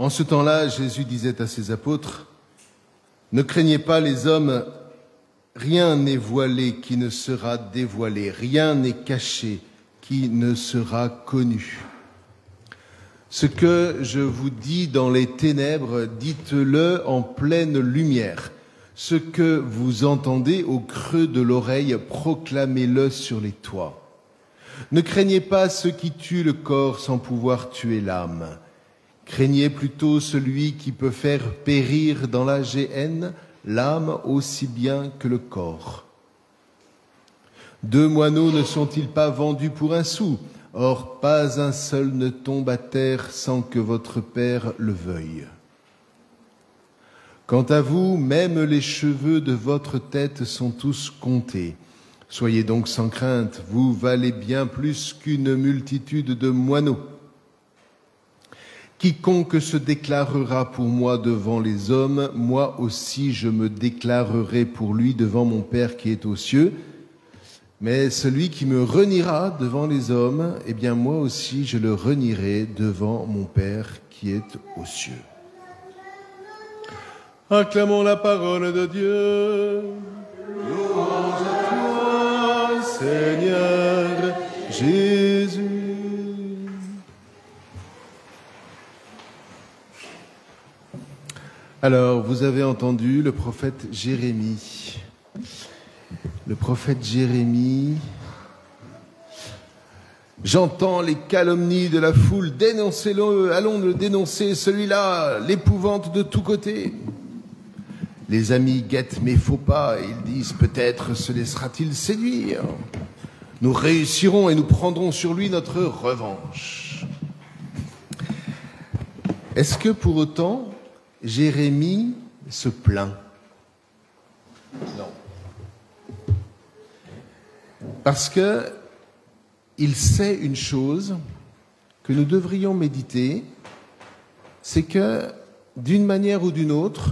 En ce temps-là, Jésus disait à ses apôtres, « Ne craignez pas les hommes, rien n'est voilé qui ne sera dévoilé, rien n'est caché qui ne sera connu. Ce que je vous dis dans les ténèbres, dites-le en pleine lumière. Ce que vous entendez au creux de l'oreille, proclamez-le sur les toits. Ne craignez pas ceux qui tuent le corps sans pouvoir tuer l'âme. Craignez plutôt celui qui peut faire périr dans la géhenne l'âme aussi bien que le corps. 2 moineaux ne sont-ils pas vendus pour un sou? Or, pas un seul ne tombe à terre sans que votre Père le veuille. Quant à vous, même les cheveux de votre tête sont tous comptés. Soyez donc sans crainte, vous valez bien plus qu'une multitude de moineaux. Quiconque se déclarera pour moi devant les hommes, moi aussi je me déclarerai pour lui devant mon Père qui est aux cieux. Mais celui qui me reniera devant les hommes, eh bien moi aussi je le renierai devant mon Père qui est aux cieux. » Acclamons la parole de Dieu. Louange à toi, Seigneur Jésus. Alors, vous avez entendu le prophète Jérémie. Le prophète Jérémie, j'entends les calomnies de la foule, dénoncez-le, allons le dénoncer, celui-là, l'épouvante de tous côtés. Les amis guettent mes faux pas et ils disent peut-être se laissera-t-il séduire. Nous réussirons et nous prendrons sur lui notre revanche. Est-ce que pour autant Jérémie se plaint? Non. Parce que il sait une chose que nous devrions méditer, c'est que d'une manière ou d'une autre,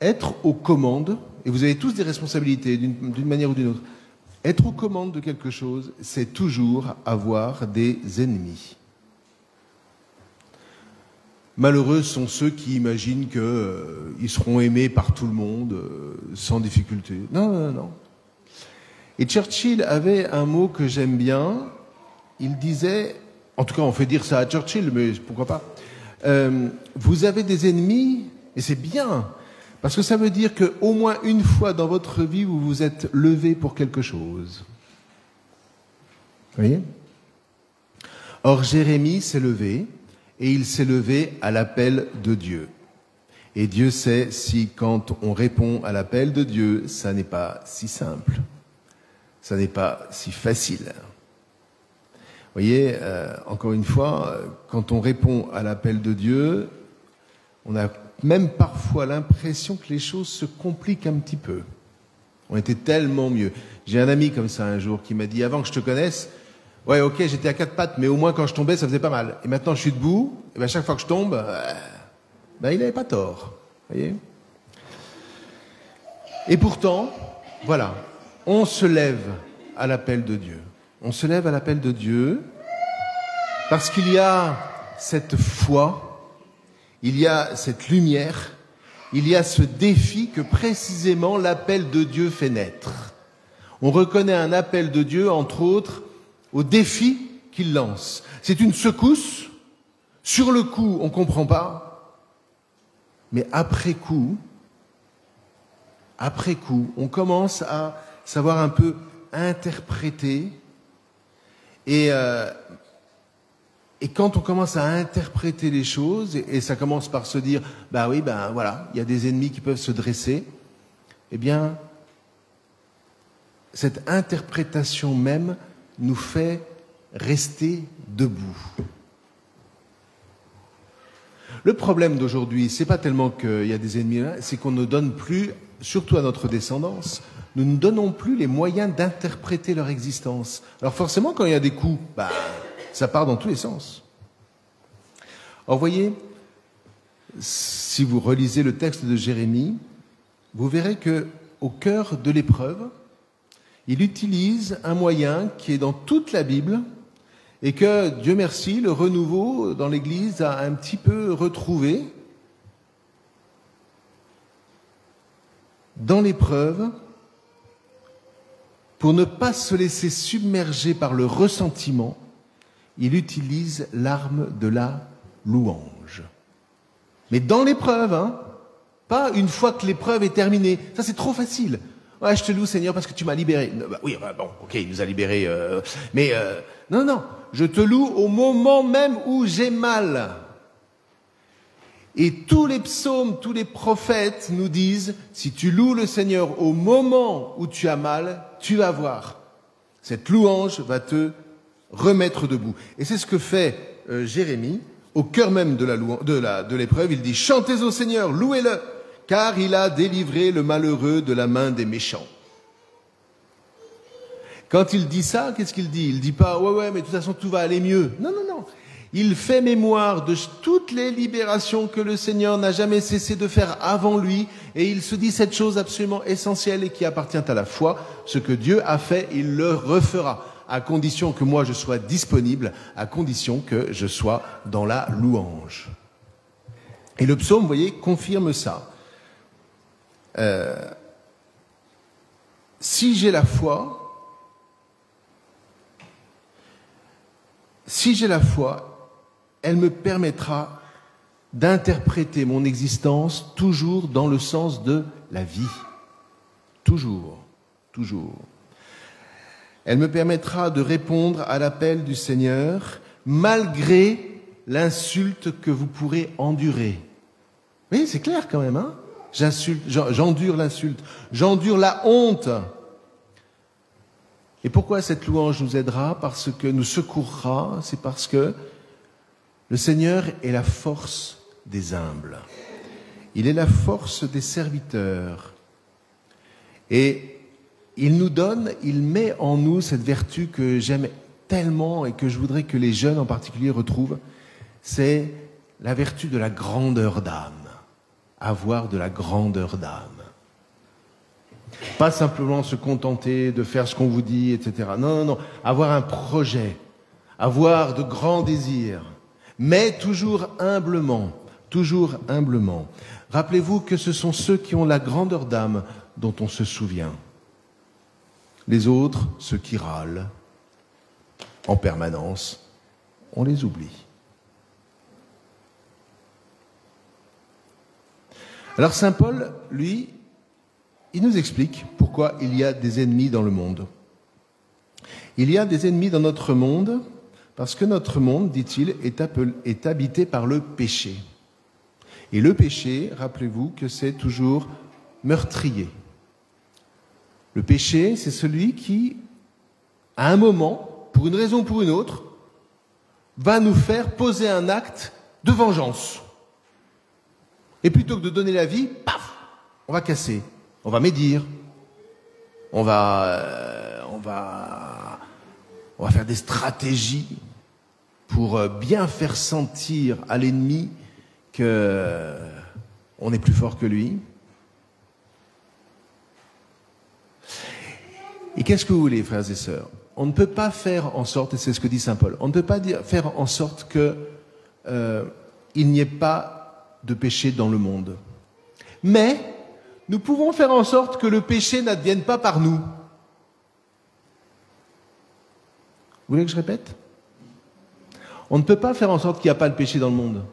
être aux commandes, et vous avez tous des responsabilités d'une manière ou d'une autre, être aux commandes de quelque chose, c'est toujours avoir des ennemis. Malheureux sont ceux qui imaginent qu'ils seront aimés par tout le monde sans difficulté. Non, non, non. Et Churchill avait un mot que j'aime bien. Il disait, en tout cas on fait dire ça à Churchill, mais pourquoi pas, vous avez des ennemis, et c'est bien, parce que ça veut dire qu'au moins une fois dans votre vie, vous vous êtes levé pour quelque chose. Vous voyez? Or, Jérémie s'est levé, et il s'est levé à l'appel de Dieu. Et Dieu sait si, quand on répond à l'appel de Dieu, ça n'est pas si simple. Ça n'est pas si facile. Vous voyez, encore une fois, quand on répond à l'appel de Dieu, on a même parfois l'impression que les choses se compliquent un petit peu. On était tellement mieux. J'ai un ami comme ça un jour qui m'a dit, avant que je te connaisse, ouais, ok, j'étais à 4 pattes, mais au moins quand je tombais, ça faisait pas mal. Et maintenant, je suis debout, et ben chaque fois que je tombe, il n'avait pas tort. Vous voyez? Et pourtant, voilà, on se lève à l'appel de Dieu. On se lève à l'appel de Dieu parce qu'il y a cette foi, il y a cette lumière, il y a ce défi que précisément l'appel de Dieu fait naître. On reconnaît un appel de Dieu, entre autres, au défi qu'il lance. C'est une secousse. Sur le coup, on ne comprend pas. Mais après coup, on commence à savoir un peu interpréter. Et quand on commence à interpréter les choses, et ça commence par se dire, bah oui, ben voilà, il y a des ennemis qui peuvent se dresser, eh bien, cette interprétation même nous fait rester debout. Le problème d'aujourd'hui, c'est pas tellement qu'il y a des ennemis là, c'est qu'on ne donne plus, surtout à notre descendance, nous ne donnons plus les moyens d'interpréter leur existence. Alors forcément, quand il y a des coups, ça part dans tous les sens. Alors voyez, si vous relisez le texte de Jérémie, vous verrez que au cœur de l'épreuve, il utilise un moyen qui est dans toute la Bible et que, Dieu merci, le renouveau dans l'Église a un petit peu retrouvé dans l'épreuve, pour ne pas se laisser submerger par le ressentiment, il utilise l'arme de la louange. Mais dans l'épreuve, hein, pas une fois que l'épreuve est terminée. Ça, c'est trop facile. Ouais, je te loue, Seigneur, parce que tu m'as libéré. Bah, oui, bah, bon, ok, il nous a libérés. Non, non, je te loue au moment même où j'ai mal. Et tous les psaumes, tous les prophètes nous disent, si tu loues le Seigneur au moment où tu as mal, tu vas voir. Cette louange va te remettre debout. Et c'est ce que fait Jérémie, au cœur même de l'épreuve. Il dit, chantez au Seigneur, louez-le, car il a délivré le malheureux de la main des méchants. Quand il dit ça, qu'est-ce qu'il dit? Il dit pas, ouais, mais de toute façon tout va aller mieux. Non, non, non. Il fait mémoire de toutes les libérations que le Seigneur n'a jamais cessé de faire avant lui, et il se dit cette chose absolument essentielle et qui appartient à la foi. Ce que Dieu a fait, il le refera, à condition que moi je sois disponible, à condition que je sois dans la louange. Et le psaume, vous voyez, confirme ça. Si j'ai la foi, elle me permettra d'interpréter mon existence toujours dans le sens de la vie. Toujours, toujours. Elle me permettra de répondre à l'appel du Seigneur malgré l'insulte que vous pourrez endurer. Oui, c'est clair quand même, hein? J'endure l'insulte, j'endure la honte. Et pourquoi cette louange nous aidera? Parce que nous secourra, c'est parce que le Seigneur est la force des humbles. Il est la force des serviteurs. Et il nous donne, il met en nous cette vertu que j'aime tellement et que je voudrais que les jeunes en particulier retrouvent. C'est la vertu de la grandeur d'âme. Avoir de la grandeur d'âme. Pas simplement se contenter de faire ce qu'on vous dit, etc. Non, non, non. Avoir un projet. Avoir de grands désirs. Mais toujours humblement. Toujours humblement. Rappelez-vous que ce sont ceux qui ont la grandeur d'âme dont on se souvient. Les autres, ceux qui râlent en permanence, on les oublie. Alors Saint Paul, lui, il nous explique pourquoi il y a des ennemis dans le monde. Il y a des ennemis dans notre monde parce que notre monde, dit-il, est habité par le péché. Et le péché, rappelez-vous que c'est toujours meurtrier. Le péché, c'est celui qui, à un moment, pour une raison ou pour une autre, va nous faire poser un acte de vengeance. Et plutôt que de donner la vie, paf, on va casser, on va médire, on va faire des stratégies pour bien faire sentir à l'ennemi que on est plus fort que lui. Et qu'est-ce que vous voulez, frères et sœurs? On ne peut pas faire en sorte, et c'est ce que dit saint Paul, on ne peut pas faire en sorte que il n'y ait pas de péché dans le monde. Mais nous pouvons faire en sorte que le péché n'advienne pas par nous. Vous voulez que je répète? On ne peut pas faire en sorte qu'il n'y a pas de péché dans le monde.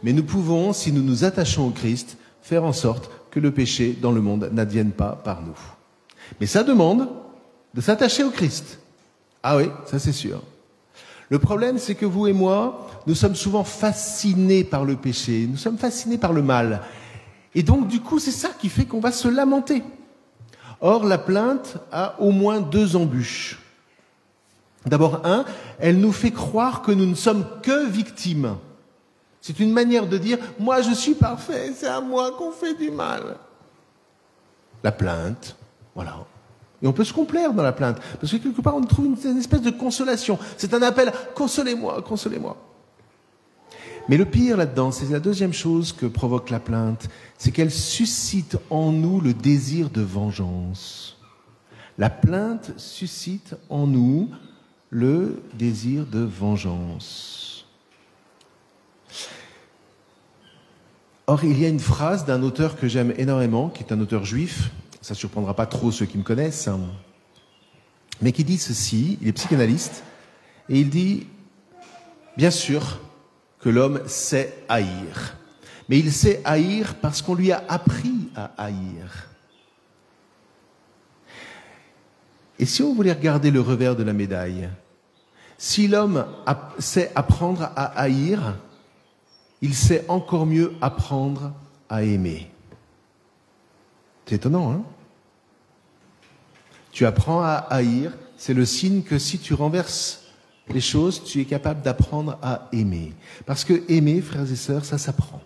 Mais nous pouvons, si nous nous attachons au Christ, faire en sorte que le péché dans le monde n'advienne pas par nous. Mais ça demande de s'attacher au Christ. Ah oui, ça c'est sûr. Le problème, c'est que vous et moi, nous sommes souvent fascinés par le péché, nous sommes fascinés par le mal. Et donc, du coup, c'est ça qui fait qu'on va se lamenter. Or, la plainte a au moins deux embûches. D'abord, elle nous fait croire que nous ne sommes que victimes. C'est une manière de dire, moi je suis parfait, c'est à moi qu'on fait du mal. La plainte, voilà. Et on peut se complaire dans la plainte, parce que quelque part on trouve une espèce de consolation. C'est un appel, consolez-moi, consolez-moi. Mais le pire là-dedans, c'est la deuxième chose que provoque la plainte, c'est qu'elle suscite en nous le désir de vengeance. La plainte suscite en nous le désir de vengeance. Or, il y a une phrase d'un auteur que j'aime énormément, qui est un auteur juif, ça ne surprendra pas trop ceux qui me connaissent, hein, mais qui dit ceci, il est psychanalyste, et il dit, bien sûr que l'homme sait haïr, mais il sait haïr parce qu'on lui a appris à haïr. Et si on voulait regarder le revers de la médaille, si l'homme sait apprendre à haïr, il sait encore mieux apprendre à aimer. C'est étonnant, hein? Tu apprends à haïr, c'est le signe que si tu renverses les choses, tu es capable d'apprendre à aimer. Parce que aimer, frères et sœurs, ça s'apprend.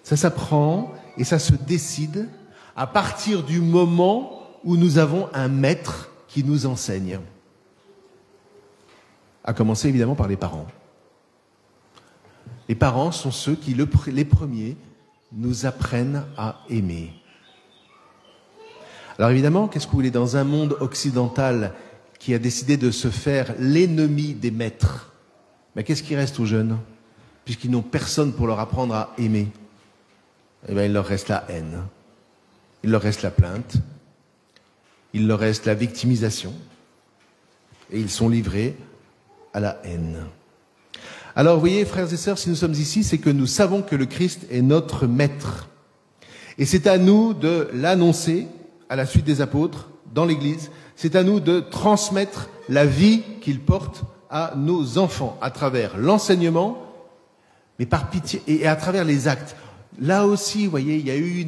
Ça s'apprend et ça se décide à partir du moment où nous avons un maître qui nous enseigne. À commencer évidemment par les parents. Les parents sont ceux qui, les premiers, nous apprennent à aimer. Alors évidemment, qu'est-ce que vous voulez, dans un monde occidental qui a décidé de se faire l'ennemi des maîtres, mais qu'est-ce qui reste aux jeunes, puisqu'ils n'ont personne pour leur apprendre à aimer? Eh bien, il leur reste la haine, il leur reste la plainte, il leur reste la victimisation, et ils sont livrés à la haine. Alors, vous voyez, frères et sœurs, si nous sommes ici, c'est que nous savons que le Christ est notre maître. Et c'est à nous de l'annoncer à la suite des apôtres, dans l'Église. C'est à nous de transmettre la vie qu'il porte à nos enfants, à travers l'enseignement, mais par pitié, et à travers les actes. Là aussi, vous voyez, il y a eu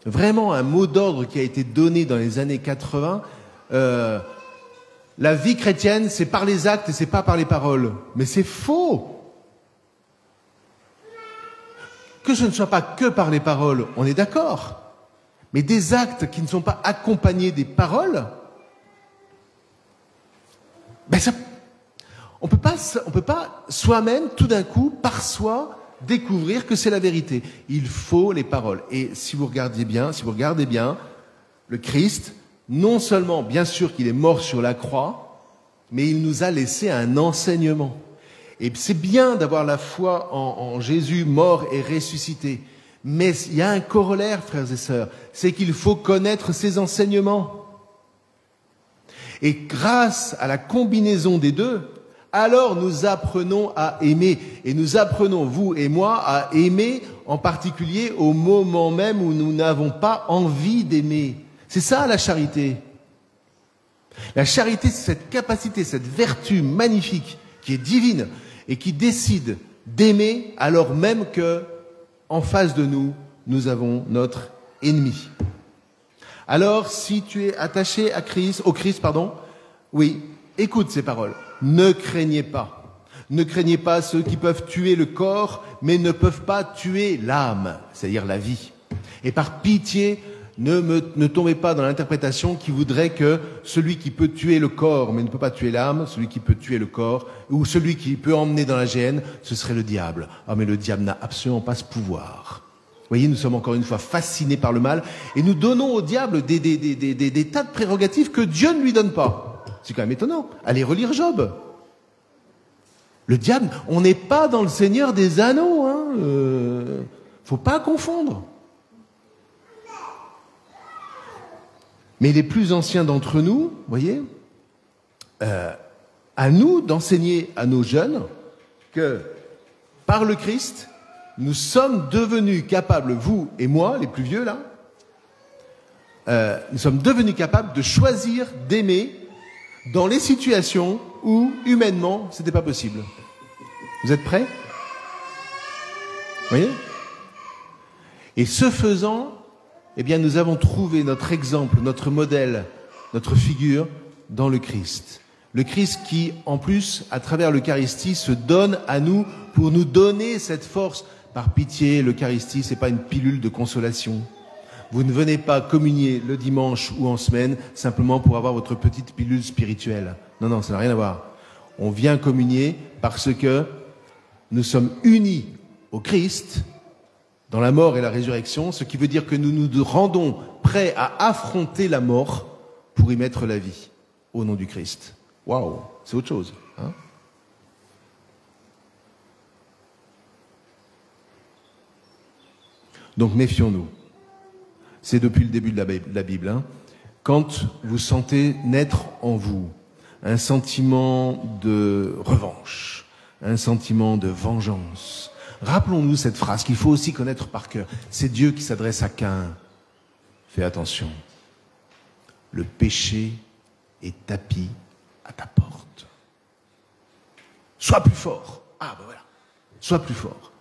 vraiment un mot d'ordre qui a été donné dans les années 80. La vie chrétienne, c'est par les actes et c'est pas par les paroles. Mais c'est faux. Que ce ne soit pas que par les paroles, on est d'accord. Mais des actes qui ne sont pas accompagnés des paroles, ben ça, on peut pas soi-même, tout d'un coup, par soi, découvrir que c'est la vérité. Il faut les paroles. Et si vous regardez bien, le Christ, non seulement, bien sûr qu'il est mort sur la croix, mais il nous a laissé un enseignement. Et c'est bien d'avoir la foi en Jésus mort et ressuscité. Mais il y a un corollaire, frères et sœurs, c'est qu'il faut connaître ses enseignements. Et grâce à la combinaison des deux, alors nous apprenons à aimer. Et nous apprenons, vous et moi, à aimer, en particulier au moment même où nous n'avons pas envie d'aimer. C'est ça la charité. La charité, c'est cette capacité, cette vertu magnifique qui est divine et qui décide d'aimer alors même que, en face de nous, nous avons notre ennemi. Alors, si tu es attaché au Christ, oui, écoute ces paroles. Ne craignez pas. Ne craignez pas ceux qui peuvent tuer le corps, mais ne peuvent pas tuer l'âme, c'est-à-dire la vie. Et par pitié, ne tombez pas dans l'interprétation qui voudrait que celui qui peut tuer le corps, mais ne peut pas tuer l'âme, celui qui peut tuer le corps, ou celui qui peut emmener dans la géhenne, ce serait le diable. Ah, mais le diable n'a absolument pas ce pouvoir. Vous voyez, nous sommes encore une fois fascinés par le mal, et nous donnons au diable des tas de prérogatives que Dieu ne lui donne pas. C'est quand même étonnant. Allez relire Job. Le diable, on n'est pas dans le Seigneur des Anneaux, hein. Faut pas confondre. Mais les plus anciens d'entre nous, vous voyez, à nous d'enseigner à nos jeunes que par le Christ, nous sommes devenus capables, vous et moi, les plus vieux là, nous sommes devenus capables de choisir d'aimer dans les situations où, humainement, c'était pas possible. Vous êtes prêts? Vous voyez? Et ce faisant, eh bien, nous avons trouvé notre exemple, notre modèle, notre figure dans le Christ. Le Christ qui, en plus, à travers l'Eucharistie, se donne à nous pour nous donner cette force. Par pitié, l'Eucharistie, c'est pas une pilule de consolation. Vous ne venez pas communier le dimanche ou en semaine simplement pour avoir votre petite pilule spirituelle. Non, non, ça n'a rien à voir. On vient communier parce que nous sommes unis au Christ dans la mort et la résurrection, ce qui veut dire que nous nous rendons prêts à affronter la mort pour y mettre la vie, au nom du Christ. waouh, c'est autre chose. Hein. Donc méfions-nous. C'est depuis le début de la Bible. Hein. Quand vous sentez naître en vous un sentiment de revanche, un sentiment de vengeance, rappelons-nous cette phrase qu'il faut aussi connaître par cœur. C'est Dieu qui s'adresse à Caïn. Fais attention. Le péché est tapi à ta porte. Sois plus fort. Ah ben voilà. Sois plus fort.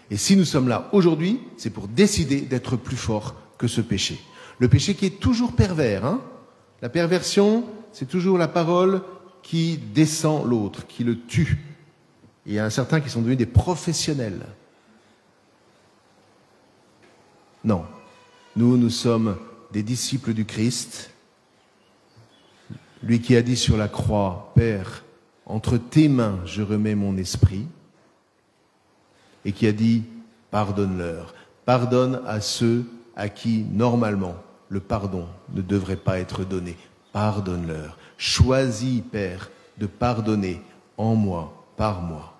Et si nous sommes là aujourd'hui, c'est pour décider d'être plus fort que ce péché. Le péché qui est toujours pervers. Hein. La perversion, c'est toujours la parole qui descend l'autre, qui le tue. Il y a certains qui sont devenus des professionnels. Non. Nous sommes des disciples du Christ. Lui qui a dit sur la croix, Père, entre tes mains je remets mon esprit. Et qui a dit, pardonne-leur. Pardonne à ceux à qui, normalement, le pardon ne devrait pas être donné. Pardonne-leur. Choisis, Père, de pardonner en moi, par moi.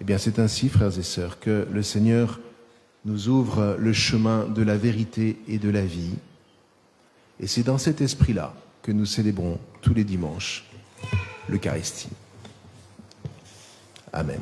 Eh bien, c'est ainsi, frères et sœurs, que le Seigneur nous ouvre le chemin de la vérité et de la vie. Et c'est dans cet esprit-là que nous célébrons tous les dimanches l'Eucharistie. Amen.